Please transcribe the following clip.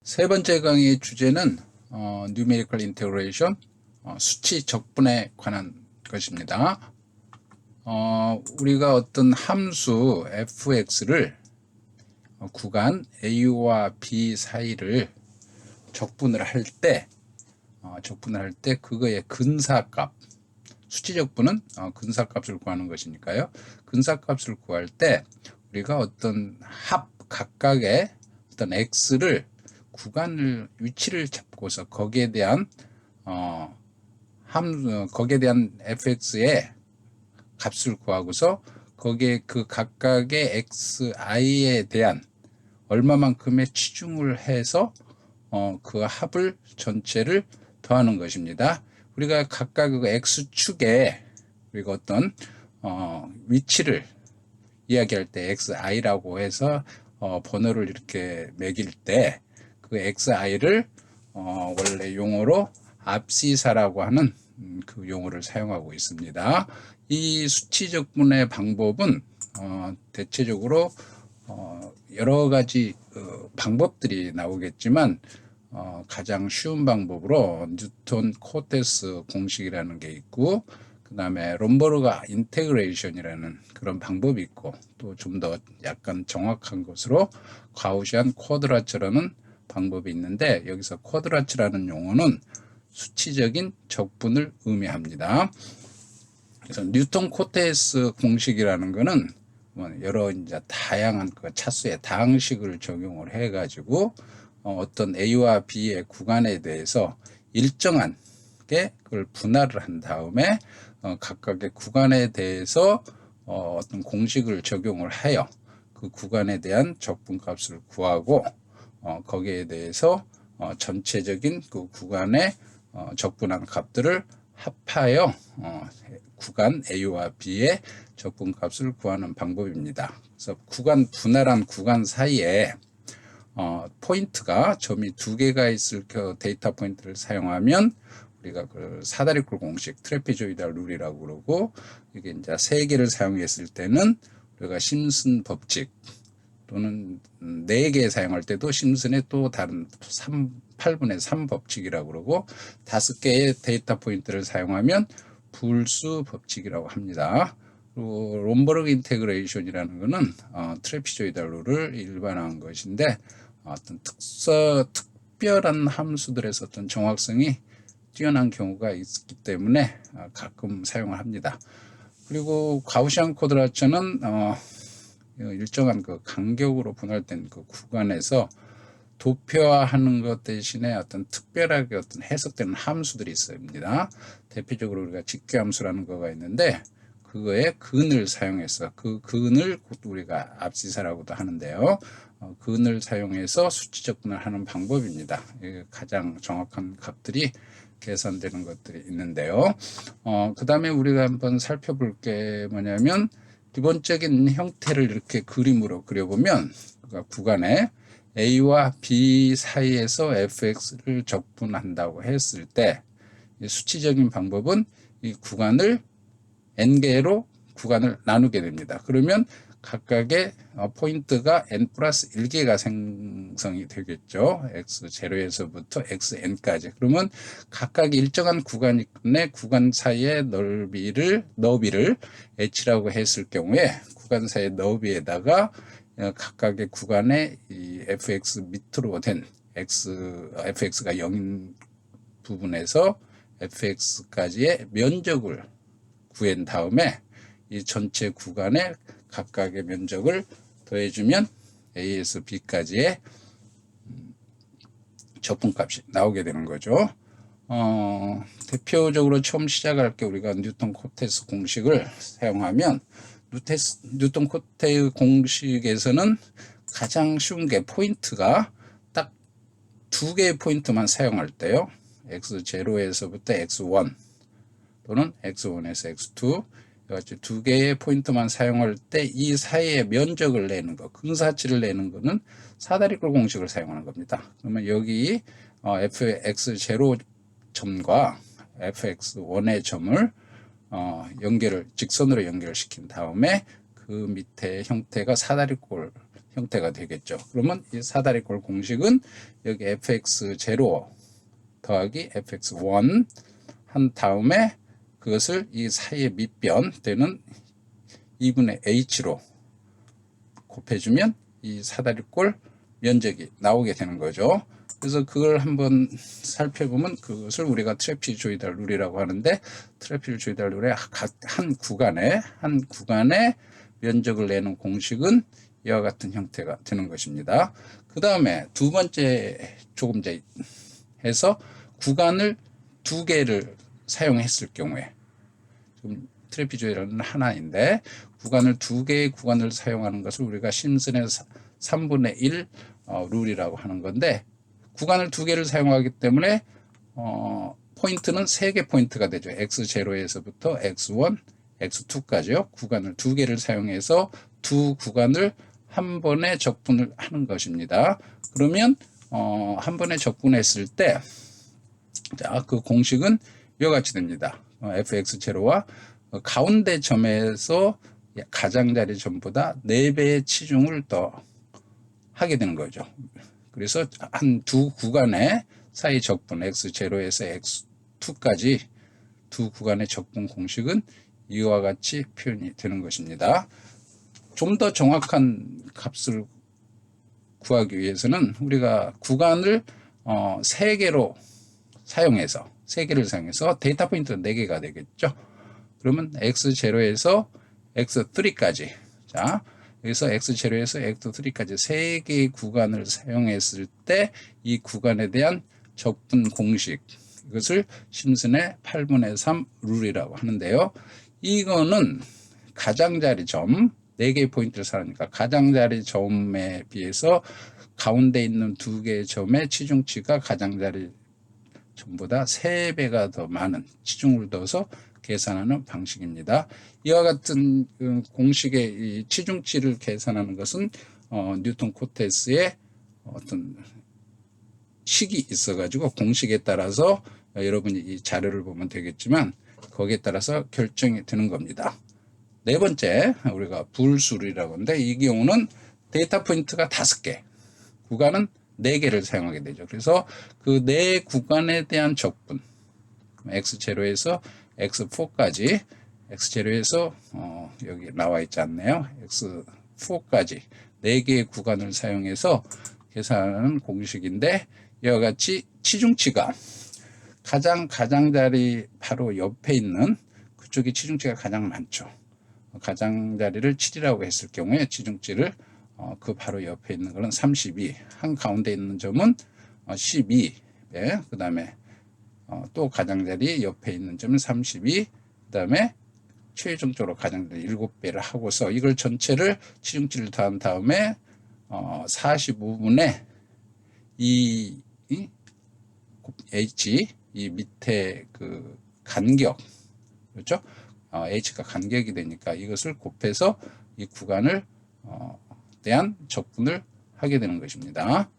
세 번째 강의의 주제는 Numerical Integration, 수치 적분에 관한 것입니다. 우리가 어떤 함수 fx를 구간 a와 b 사이를 적분을 할 때 그거의 근사값, 수치 적분은 근사값을 구하는 것이니까요. 근사값을 구할 때 우리가 어떤 각각의 어떤 x를 구간을 위치를 잡고서 거기에 대한 fx의 값을 구하고서 거기에 그 각각의 xi에 대한 얼마만큼의 치중을 해서 그 합을 전체를 더하는 것입니다. 우리가 각각 그 x축에 우리가 어떤 위치를 이야기할 때 xi라고 해서 번호를 이렇게 매길 때 그 xi를 원래 용어로 압시사라고 하는 그 용어를 사용하고 있습니다. 이 수치 적분의 방법은 대체적으로 여러 가지 방법들이 나오겠지만 가장 쉬운 방법으로 뉴턴 코테스 공식이라는 게 있고, 그 다음에 롬버르그 인테그레이션이라는 그런 방법이 있고, 또 좀 더 약간 정확한 것으로 가우시안 쿼드라처라는 방법이 있는데, 여기서 쿼드라츠라는 용어는 수치적인 적분을 의미합니다. 그래서 뉴턴 코테스 공식이라는 거는 여러 이제 다양한 그 차수의 다항식을 적용을 해가지고 어떤 A와 B의 구간에 대해서 일정한 게 그걸 분할을 한 다음에 각각의 구간에 대해서 어떤 공식을 적용을 하여 그 구간에 대한 적분값을 구하고 거기에 대해서 전체적인 그 구간의 적분한 값들을 합하여 구간 A와 B의 적분값을 구하는 방법입니다. 그래서 분할한 구간 사이에 포인트가 점이 두 개가 있을 데이터 포인트를 사용하면 우리가 그 사다리꼴 공식, 트래피조이달 룰이라고 그러고, 이게 이제 세 개를 사용했을 때는 우리가 심슨 법칙, 또는 4개 사용할 때도 심슨의 또 다른 8분의 3 법칙이라고 그러고, 5개의 데이터 포인트를 사용하면 불수 법칙이라고 합니다. 그리고 롬버르그 인테그레이션이라는 것은 트래피조이달 룰을 일반화한 것인데, 어떤 특별한 함수들에서 어떤 정확성이 뛰어난 경우가 있기 때문에 가끔 사용을 합니다. 그리고 가우시안 쿼드라처는 일정한 그 간격으로 분할된 그 구간에서 도표화하는 것 대신에 어떤 특별하게 어떤 해석되는 함수들이 있습니다. 대표적으로 우리가 직교함수라는 거가 있는데, 그거에 근을 사용해서 그 근을 우리가 압시사라고도 하는데요. 근을 사용해서 수치 적분을 하는 방법입니다. 가장 정확한 값들이 계산되는 것들이 있는데요. 그 다음에 우리가 한번 살펴볼 게 뭐냐면, 기본적인 형태를 이렇게 그림으로 그려보면 구간에 A와 B 사이에서 fx를 적분한다고 했을 때 수치적인 방법은 이 구간을 n개로 구간을 나누게 됩니다. 그러면 각각의 포인트가 n 플러스 1개가 생성이 되겠죠. x0에서부터 xn까지. 그러면 각각 일정한 구간 내 구간 사이의 너비를 h라고 했을 경우에 구간 사이의 너비에다가 각각의 구간의 이 fx 밑으로 된 fx가 0인 부분에서 fx까지의 면적을 구한 다음에 이 전체 구간의 각각의 면적을 더해주면 A에서 B까지의 적분값이 나오게 되는 거죠. 대표적으로 처음 시작할 때 우리가 뉴턴 코테스 공식을 사용하면, 뉴턴 코테스 공식에서는 가장 쉬운 게 포인트가 딱 2개의 포인트만 사용할 때요. x0에서부터 x1 또는 x1에서 x2 같이 2개의 포인트만 사용할 때 이 사이의 면적을 내는 거, 근사치를 내는 거는 사다리꼴 공식을 사용하는 겁니다. 그러면 여기 fx0 점과 fx1의 점을 직선으로 연결시킨 다음에 그 밑에 형태가 사다리꼴 형태가 되겠죠. 그러면 이 사다리꼴 공식은 여기 fx0 더하기 fx1 한 다음에 그것을 이 사이의 밑변 되는 2분의 h로 곱해주면 이 사다리꼴 면적이 나오게 되는 거죠. 그래서 그걸 한번 살펴보면 그것을 우리가 트래피조이달 룰이라고 하는데, 트래피조이달 룰의 각 한 구간에 면적을 내는 공식은 이와 같은 형태가 되는 것입니다. 그 다음에 두 번째 조금 전에 해서 구간을 두 개를 사용했을 경우에, 지금 트래피조이달은 하나인데 구간을 두 개의 구간을 사용하는 것을 우리가 심슨의 3분의 1 룰이라고 하는 건데, 구간을 두 개를 사용하기 때문에 포인트는 3개 포인트가 되죠. x0에서부터 x1, x2까지요. 구간을 두 개를 사용해서 두 구간을 한 번에 적분을 하는 것입니다. 그러면 한 번에 적분했을 때, 자, 그 공식은 이와 같이 됩니다. fx0와 가운데 점에서 가장자리 점보다 4배의 치중을 더 하게 되는 거죠. 그래서 한 두 구간의 사이 적분 x0에서 x2까지 두 구간의 적분 공식은 이와 같이 표현이 되는 것입니다. 좀 더 정확한 값을 구하기 위해서는 우리가 구간을 3개를 사용해서 데이터 포인트가 4개가 되겠죠. 그러면 x0에서 x3까지, 자, 여기서 x0에서 x3까지 3개의 구간을 사용했을 때 이 구간에 대한 적분 공식, 이것을 심슨의 8분의 3 룰이라고 하는데요. 이거는 가장자리 점, 4개의 포인트를 사용하니까 가장자리 점에 비해서 가운데 있는 2개의 점의 치중치가 가장자리 점보다 3배가 더 많은 치중을 둬서 계산하는 방식입니다. 이와 같은 공식의 이 치중치를 계산하는 것은 뉴턴 코테스의 어떤 식이 있어가지고 공식에 따라서 여러분이 이 자료를 보면 되겠지만 거기에 따라서 결정이 되는 겁니다. 네 번째, 우리가 불술이라고 하는데, 이 경우는 데이터 포인트가 5개, 구간은 4개를 사용하게 되죠. 그래서 그 4구간에 대한 적분, x0에서 x4까지, x0에서 여기 나와 있지 않네요. x4까지 4개의 구간을 사용해서 계산하는 공식인데, 이와 같이 치중치가 가장자리 바로 옆에 있는 그쪽이 치중치가 가장 많죠. 가장자리를 7이라고 했을 경우에 치중치를 그 바로 옆에 있는 것은 32, 한 가운데 있는 점은 12, 그 다음에 또 가장자리 옆에 있는 점은 32, 그 다음에 최종적으로 가장자리 7배를 하고서 이걸 전체를 치중치를 더한 다음에 45분의 이 h, 이 밑에 그 간격, 그렇죠? h가 간격이 되니까 이것을 곱해서 이 구간을 대한 적분을 하게 되는 것입니다.